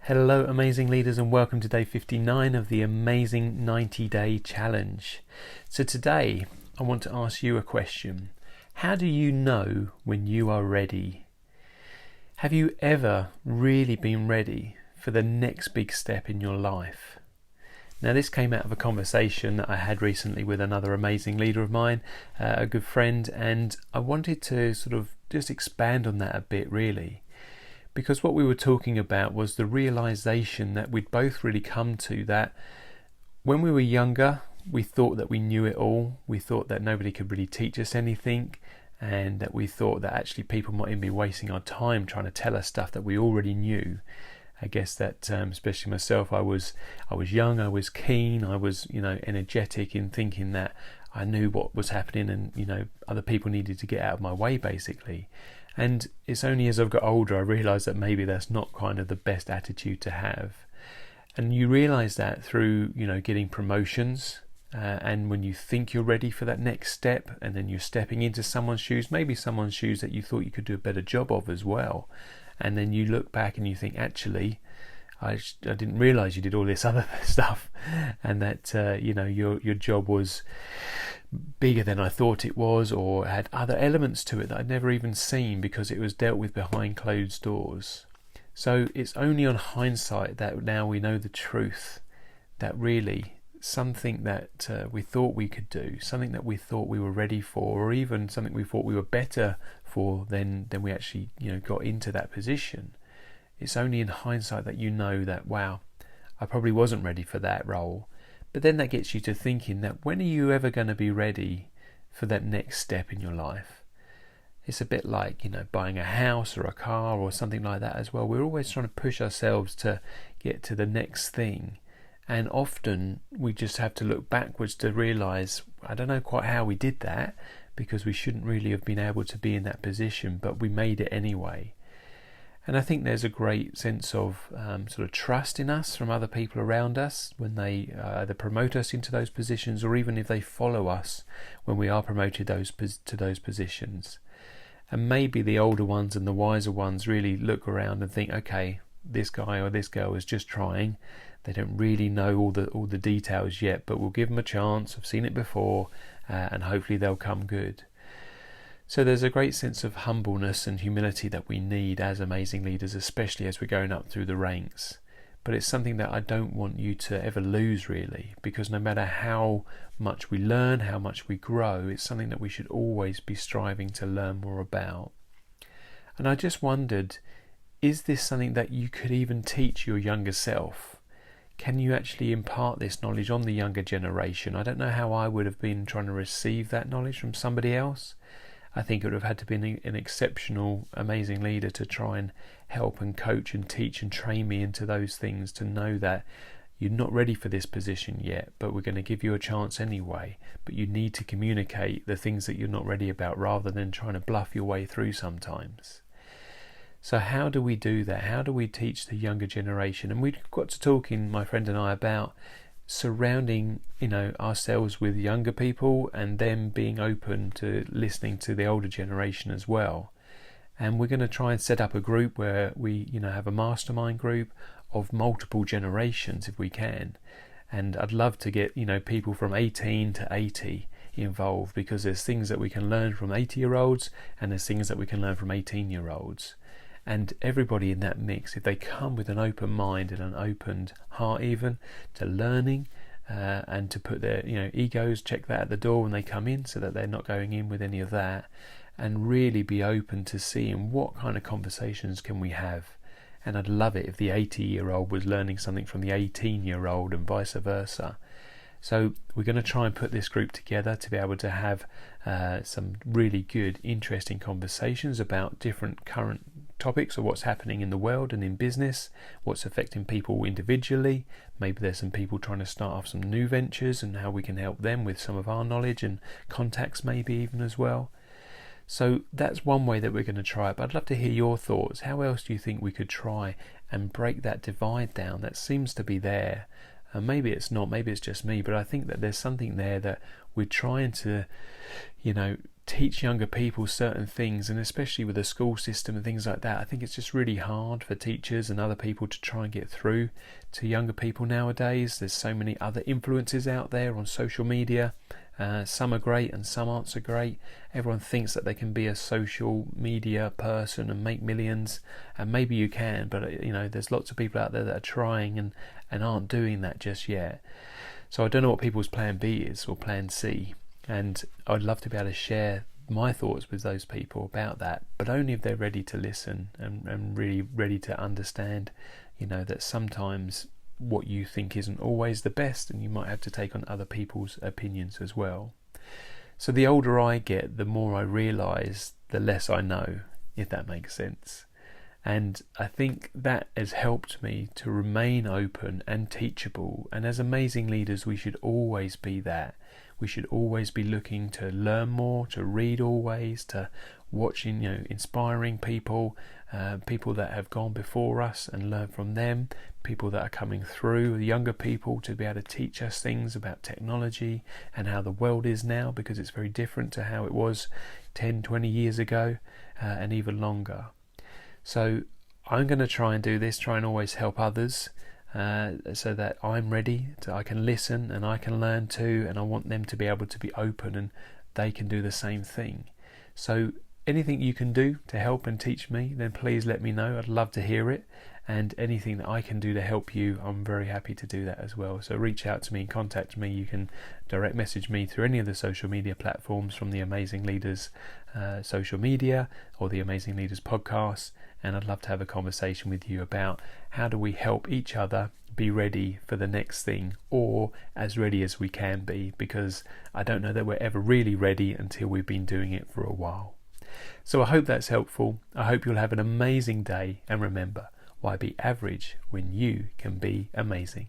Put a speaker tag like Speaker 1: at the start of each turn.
Speaker 1: Hello, amazing leaders, and welcome to day 59 of the Amazing 90-Day Challenge. So today, I want to ask you a question. How do you know when you are ready? Have you ever really been ready for the next big step in your life? Now, this came out of a conversation that I had recently with another amazing leader of mine, a good friend, and I wanted to sort of just expand on that a bit, really. Because what we were talking about was the realization that we'd both really come to, that when we were younger, we thought that we knew it all. We thought that nobody could really teach us anything, and that we thought that actually people might even be wasting our time trying to tell us stuff that we already knew. I guess that, especially myself, I was young, I was keen, I was, energetic in thinking that I knew what was happening, and other people needed to get out of my way, basically. And it's only as I've got older I realised that maybe that's not kind of the best attitude to have. And you realise that through, getting promotions, and when you think you're ready for that next step, and then you're stepping into someone's shoes, maybe someone's shoes that you thought you could do a better job of as well. And then you look back and you think, actually, I didn't realise you did all this other stuff, and that your job was bigger than I thought it was, or had other elements to it that I'd never even seen because it was dealt with behind closed doors. So it's only on hindsight that now we know the truth, that really something that we thought we could do, something that we thought we were ready for, or even something we thought we were better for than we actually got into that position. It's only in hindsight that you know that, wow, I probably wasn't ready for that role. But then that gets you to thinking that when are you ever going to be ready for that next step in your life? It's a bit like, buying a house or a car or something like that as well. We're always trying to push ourselves to get to the next thing. And often we just have to look backwards to realise, I don't know quite how we did that, because we shouldn't really have been able to be in that position, but we made it anyway. And I think there's a great sense of sort of trust in us from other people around us when they either promote us into those positions, or even if they follow us when we are promoted to those positions. And maybe the older ones and the wiser ones really look around and think, okay, this guy or this girl is just trying. They don't really know all the details yet, but we'll give them a chance. I've seen it before, and hopefully they'll come good. So there's a great sense of humbleness and humility that we need as amazing leaders, especially as we're going up through the ranks. But it's something that I don't want you to ever lose, really, because no matter how much we learn, how much we grow, it's something that we should always be striving to learn more about. And I just wondered, is this something that you could even teach your younger self? Can you actually impart this knowledge on the younger generation? I don't know how I would have been trying to receive that knowledge from somebody else. I think it would have had to be an exceptional, amazing leader to try and help and coach and teach and train me into those things, to know that you're not ready for this position yet, but we're going to give you a chance anyway. But you need to communicate the things that you're not ready about, rather than trying to bluff your way through sometimes. So how do we do that? How do we teach the younger generation? And we've got to talking, my friend and I, about surrounding ourselves with younger people, and them being open to listening to the older generation as well. And we're going to try and set up a group where we have a mastermind group of multiple generations if we can. And I'd love to get people from 18 to 80 involved, because there's things that we can learn from 80-year-olds, and there's things that we can learn from 18-year-olds. And everybody in that mix, if they come with an open mind and an opened heart even to learning, and to put their egos, check that at the door when they come in, so that they're not going in with any of that, and really be open to seeing what kind of conversations can we have. And I'd love it if the 80-year-old was learning something from the 18-year-old and vice versa. So we're going to try and put this group together to be able to have some really good, interesting conversations about different current topics, of what's happening in the world and in business, what's affecting people individually. Maybe there's some people trying to start off some new ventures, and how we can help them with some of our knowledge and contacts maybe even as well. So that's one way that we're going to try it, but I'd love to hear your thoughts. How else do you think we could try and break that divide down that seems to be there? And maybe it's not, maybe it's just me, but I think that there's something there that we're trying to, teach younger people certain things, and especially with the school system and things like that, I think it's just really hard for teachers and other people to try and get through to younger people nowadays. There's so many other influences out there on social media. Some are great and some aren't so great. Everyone thinks that they can be a social media person and make millions, and maybe you can, but there's lots of people out there that are trying and aren't doing that just yet. So I don't know what people's plan B is or plan C, and I'd love to be able to share my thoughts with those people about that, but only if they're ready to listen and really ready to understand, that sometimes what you think isn't always the best, and you might have to take on other people's opinions as well. So the older I get, the more I realise the less I know, if that makes sense. And I think that has helped me to remain open and teachable, and as amazing leaders we should always be that. We should always be looking to learn more, to read always, to watching, inspiring people, people that have gone before us and learn from them, people that are coming through, younger people, to be able to teach us things about technology and how the world is now, because it's very different to how it was 10, 20 years ago, and even longer. So I'm going to try and do this, try and always help others, so that I'm ready, I can listen and I can learn too, and I want them to be able to be open and they can do the same thing. So anything you can do to help and teach me, then please let me know. I'd love to hear it, and anything that I can do to help you, I'm very happy to do that as well. So reach out to me and contact me. You can direct message me through any of the social media platforms from the Amazing Leaders social media or the Amazing Leaders podcast, and I'd love to have a conversation with you about how do we help each other be ready for the next thing, or as ready as we can be, because I don't know that we're ever really ready until we've been doing it for a while. So I hope that's helpful. I hope you'll have an amazing day, and remember, why be average when you can be amazing?